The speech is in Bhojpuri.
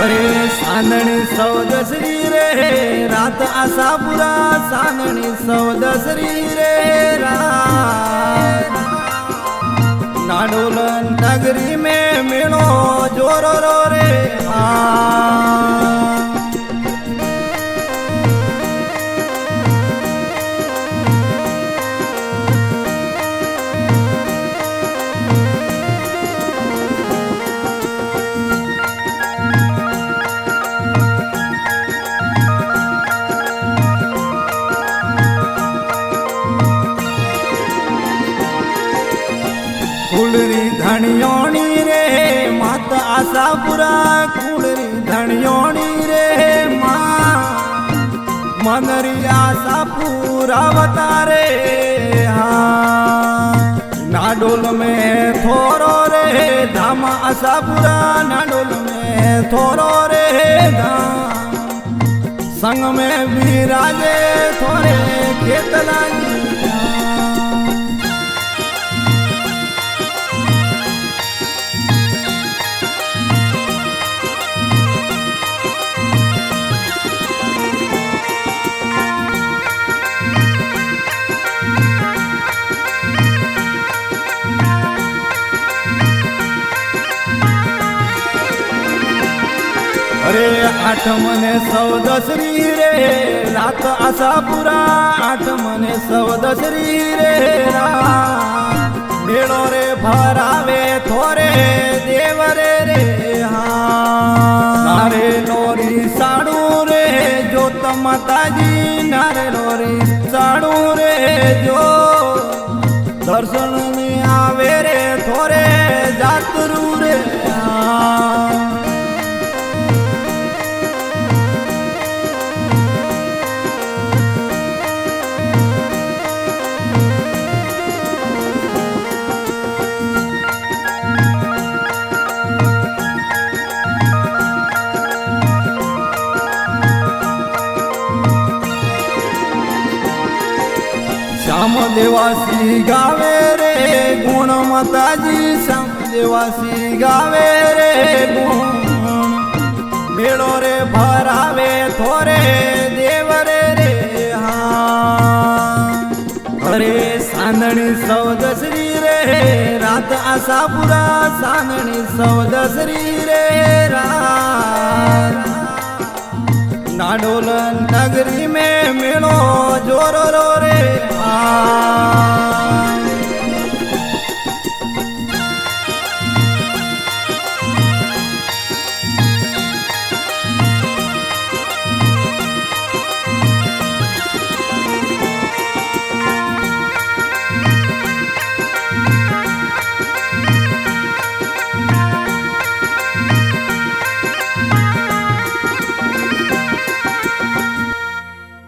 अरे सानणी सौदसरी रे रात आशापुरा सानणी सौदसरी रे रात नाडोलन नगरी में मेलो जोरो रो रे कुलरी धनियोनी रे मात आशापुरा कुलरी धनियोनी रे माँ मनरी आशापुरा बतारे हाँ नाडोल में थोरो रे धाम आशापुरा नाडोल में थोरो रे धाम संग में विराजे थोरे खेतला अरे आठ मने सौदसरी रे रात आशापुरा आठ मने सौदसरी रे मेलो रे भरावे थोरे देवरे रे नारे लोरी साड़ू रे जोत माताजी नारे लोरी साड़ू रे जो दर्शन में आवे रे थोरे जातरू रे श्याम देवासी गावे रे गुण माताजी श्याम देवासी गावे रे गुण मेलो रे भरावे थोरे देवरे रे हाँ अरे सानणी सौदसरी रे रात आशापुरा सानणी सौदसरी रे रात नाडोलन नगरी में मेलो जोरो रो रे